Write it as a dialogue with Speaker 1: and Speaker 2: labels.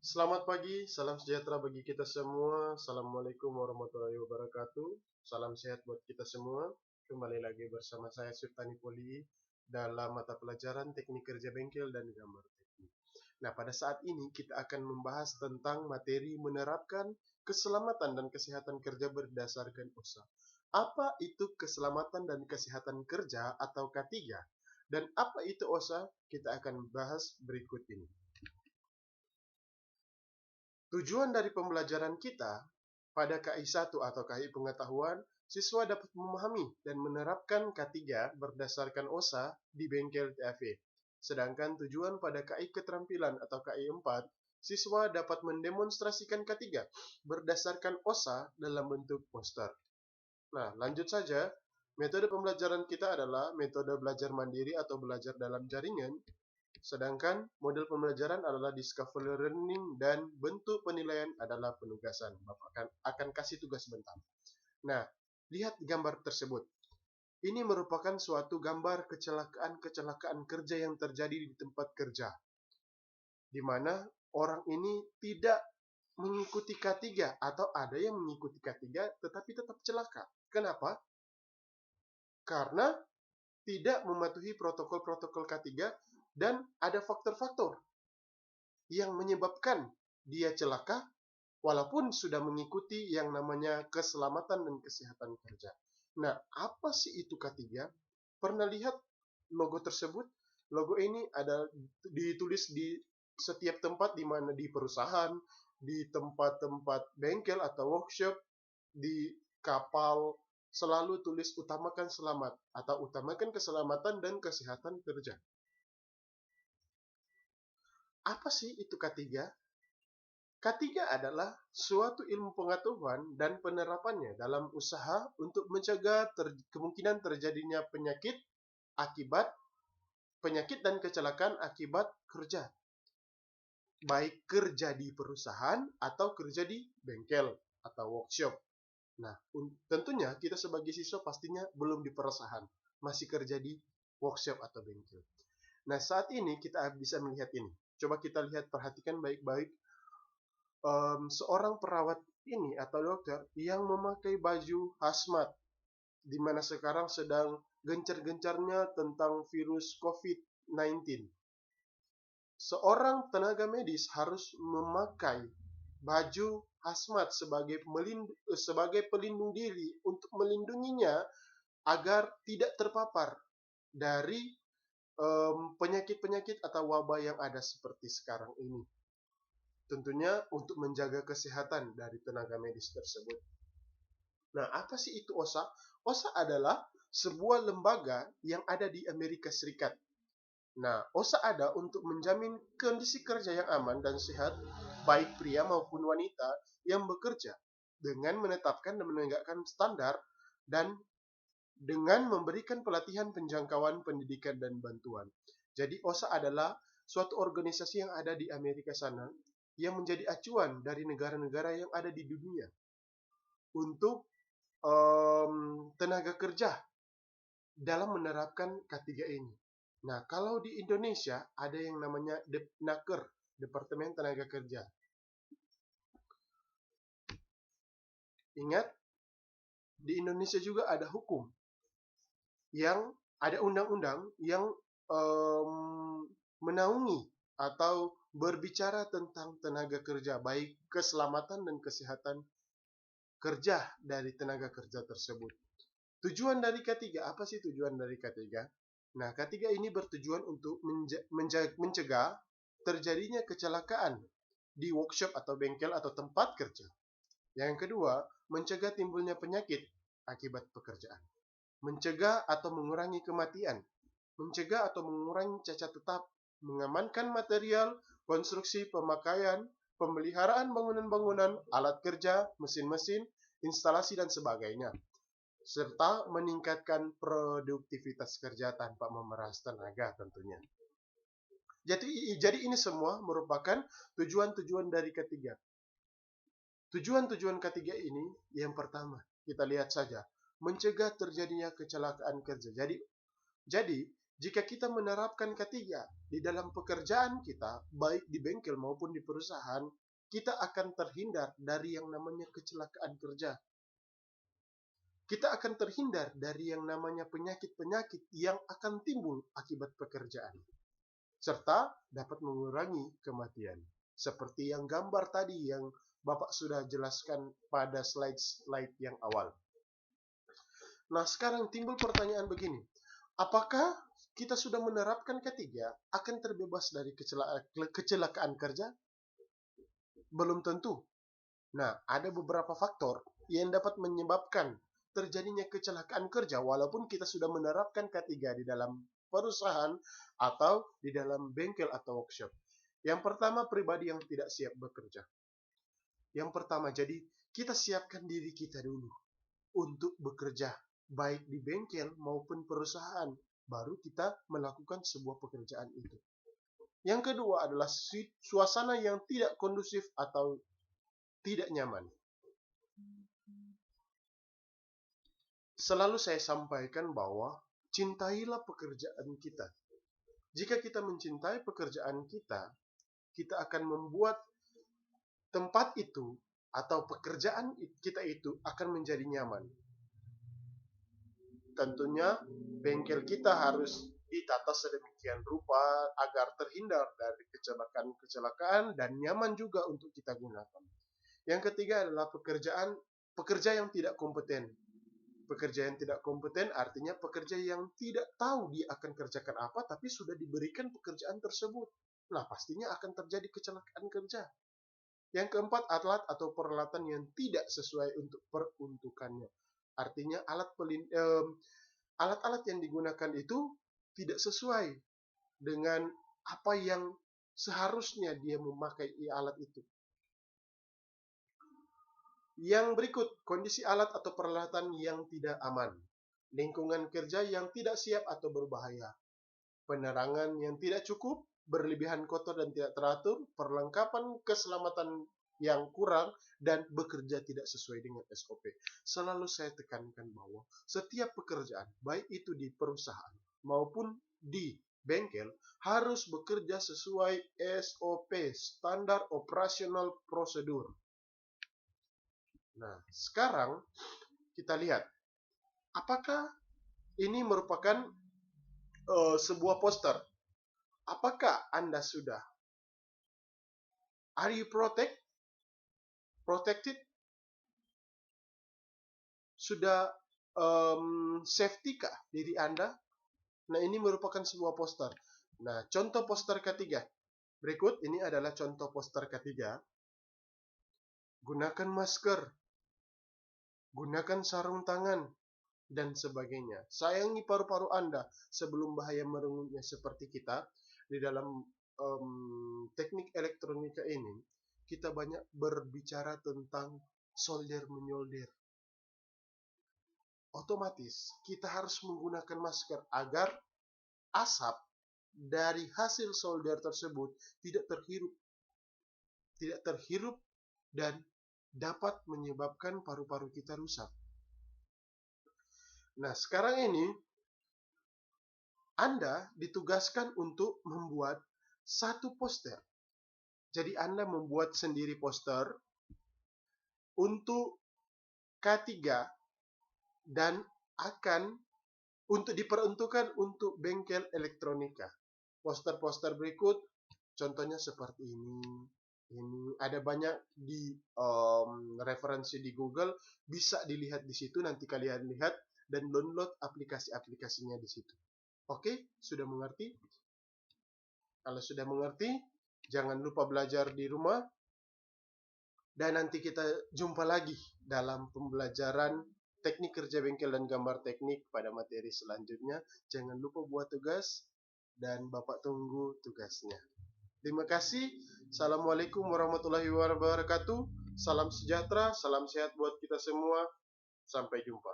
Speaker 1: Selamat pagi, salam sejahtera bagi kita semua. Assalamualaikum warahmatullahi wabarakatuh. Salam sehat buat kita semua. Kembali lagi bersama saya Sultani Poli dalam mata pelajaran Teknik Kerja Bengkel dan Gambar Teknik. Nah, pada saat ini kita akan membahas tentang materi menerapkan keselamatan dan kesehatan kerja berdasarkan usaha. Apa itu keselamatan dan kesehatan kerja atau K3? Dan apa itu OSHA? Kita akan bahas berikut ini. Tujuan dari pembelajaran kita pada KI1 atau KI pengetahuan, siswa dapat memahami dan menerapkan K3 berdasarkan OSHA di bengkel TAV. Sedangkan tujuan pada KI keterampilan atau KI4, siswa dapat mendemonstrasikan K3 berdasarkan OSHA dalam bentuk poster. Nah, lanjut saja. Metode pembelajaran kita adalah metode belajar mandiri atau belajar dalam jaringan. Sedangkan model pembelajaran adalah discovery learning dan bentuk penilaian adalah penugasan. Bapak akan kasih tugas bentar. Nah, lihat gambar tersebut. Ini merupakan suatu gambar kecelakaan kerja yang terjadi di tempat kerja, di mana orang ini tidak mengikuti K3 atau ada yang mengikuti K3 tetapi tetap celaka. Kenapa? Karena tidak mematuhi protokol-protokol K3 dan ada faktor-faktor yang menyebabkan dia celaka walaupun sudah mengikuti yang namanya keselamatan dan kesehatan kerja. Nah, apa sih itu K3? Pernah lihat logo tersebut? Logo ini ada ditulis di setiap tempat, di mana di perusahaan, di tempat-tempat bengkel atau workshop, di kapal, selalu tulis utamakan selamat atau utamakan keselamatan dan kesehatan kerja. Apa sih itu K3? K3 adalah suatu ilmu pengetahuan dan penerapannya dalam usaha untuk mencegah kemungkinan terjadinya penyakit dan kecelakaan akibat kerja. Baik kerja di perusahaan atau kerja di bengkel atau workshop. Nah, tentunya kita sebagai siswa pastinya belum di perusahaan, masih kerja di workshop atau bengkel. Nah, saat ini kita bisa melihat ini. Coba kita lihat, perhatikan baik-baik. Seorang perawat ini atau dokter yang memakai baju hazmat, di mana sekarang sedang gencar-gencarnya tentang virus COVID-19. Seorang tenaga medis harus memakai baju hazmat sebagai pelindung diri untuk melindunginya agar tidak terpapar dari penyakit-penyakit atau wabah yang ada seperti sekarang ini. Tentunya untuk menjaga kesehatan dari tenaga medis tersebut. Nah, apa sih itu OSHA? OSHA adalah sebuah lembaga yang ada di Amerika Serikat. Nah, OSHA ada untuk menjamin kondisi kerja yang aman dan sehat, baik pria maupun wanita yang bekerja, dengan menetapkan dan menegakkan standar dan dengan memberikan pelatihan penjangkauan pendidikan dan bantuan. Jadi OSHA adalah suatu organisasi yang ada di Amerika sana yang menjadi acuan dari negara-negara yang ada di dunia untuk tenaga kerja dalam menerapkan K3 ini. Nah, kalau di Indonesia ada yang namanya Depnaker, Departemen Tenaga Kerja. Ingat, di Indonesia juga ada hukum yang ada undang-undang yang menaungi atau berbicara tentang tenaga kerja, baik keselamatan dan kesehatan kerja dari tenaga kerja tersebut. Tujuan dari K3, apa sih tujuan dari K3? Nah, K3 ini bertujuan untuk mencegah terjadinya kecelakaan di workshop atau bengkel atau tempat kerja. Yang kedua, mencegah timbulnya penyakit akibat pekerjaan. Mencegah atau mengurangi kematian. Mencegah atau mengurangi cacat tetap. Mengamankan material, konstruksi, pemakaian, pemeliharaan bangunan-bangunan, alat kerja, mesin-mesin, instalasi, dan sebagainya. Serta meningkatkan produktivitas kerja tanpa memeras tenaga tentunya. Jadi ini semua merupakan tujuan-tujuan dari K3. Tujuan-tujuan K3 ini yang pertama, kita lihat saja, mencegah terjadinya kecelakaan kerja. Jadi Jika kita menerapkan ketiga di dalam pekerjaan kita, baik di bengkel maupun di perusahaan, kita akan terhindar dari yang namanya kecelakaan kerja. Kita akan terhindar dari yang namanya penyakit-penyakit yang akan timbul akibat pekerjaan, serta dapat mengurangi kematian. Seperti yang gambar tadi yang Bapak sudah jelaskan pada slide-slide yang awal. Nah, sekarang timbul pertanyaan begini. Apakah kita sudah menerapkan ketiga akan terbebas dari kecelakaan kerja? Belum tentu. Nah, ada beberapa faktor yang dapat menyebabkan terjadinya kecelakaan kerja walaupun kita sudah menerapkan ketiga di dalam perusahaan atau di dalam bengkel atau workshop. Yang pertama, pribadi yang tidak siap bekerja. Yang pertama, jadi kita siapkan diri kita dulu untuk bekerja, baik di bengkel maupun perusahaan, baru kita melakukan sebuah pekerjaan itu. Yang kedua adalah suasana yang tidak kondusif atau tidak nyaman. Selalu saya sampaikan bahwa cintailah pekerjaan kita. Jika kita mencintai pekerjaan kita, kita akan membuat tempat itu atau pekerjaan kita itu akan menjadi nyaman. Tentunya bengkel kita harus ditata sedemikian rupa agar terhindar dari kecelakaan dan nyaman juga untuk kita gunakan. Yang ketiga adalah pekerja yang tidak kompeten. Pekerja yang tidak kompeten artinya pekerja yang tidak tahu dia akan kerjakan apa, tapi sudah diberikan pekerjaan tersebut. Nah, pastinya akan terjadi kecelakaan kerja. Yang keempat, alat atau peralatan yang tidak sesuai untuk peruntukannya. Artinya alat-alat yang digunakan itu tidak sesuai dengan apa yang seharusnya dia memakai alat itu. Yang berikut, kondisi alat atau peralatan yang tidak aman, lingkungan kerja yang tidak siap atau berbahaya, penerangan yang tidak cukup, berlebihan kotor dan tidak teratur, perlengkapan keselamatan yang kurang, dan bekerja tidak sesuai dengan SOP. Selalu saya tekankan bahwa setiap pekerjaan, baik itu di perusahaan maupun di bengkel, harus bekerja sesuai SOP, standar operasional prosedur. Nah, sekarang kita lihat, apakah ini merupakan sebuah poster? Apakah Anda sudah? Are you protected? Sudah safety kah diri Anda? Nah, ini merupakan sebuah poster. Nah, contoh poster ketiga. Berikut ini adalah contoh poster ketiga. Gunakan masker, gunakan sarung tangan, dan sebagainya. Sayangi paru-paru Anda sebelum bahaya merengutnya seperti kita. Di dalam teknik elektronika ini, kita banyak berbicara tentang solder-menyolder. Otomatis, kita harus menggunakan masker agar asap dari hasil solder tersebut tidak terhirup dan dapat menyebabkan paru-paru kita rusak. Nah, sekarang ini Anda ditugaskan untuk membuat satu poster. Jadi Anda membuat sendiri poster untuk K3 dan akan untuk diperuntukkan untuk bengkel elektronika. Poster-poster berikut contohnya seperti ini. Ini ada banyak di referensi di Google, bisa dilihat di situ, nanti kalian lihat dan download aplikasi-aplikasinya di situ. Oke, sudah mengerti? Kalau sudah mengerti, jangan lupa belajar di rumah. Dan nanti kita jumpa lagi dalam pembelajaran teknik kerja bengkel dan gambar teknik pada materi selanjutnya. Jangan lupa buat tugas dan Bapak tunggu tugasnya. Terima kasih. Assalamualaikum warahmatullahi wabarakatuh. Salam sejahtera, salam sehat buat kita semua. Sampai jumpa.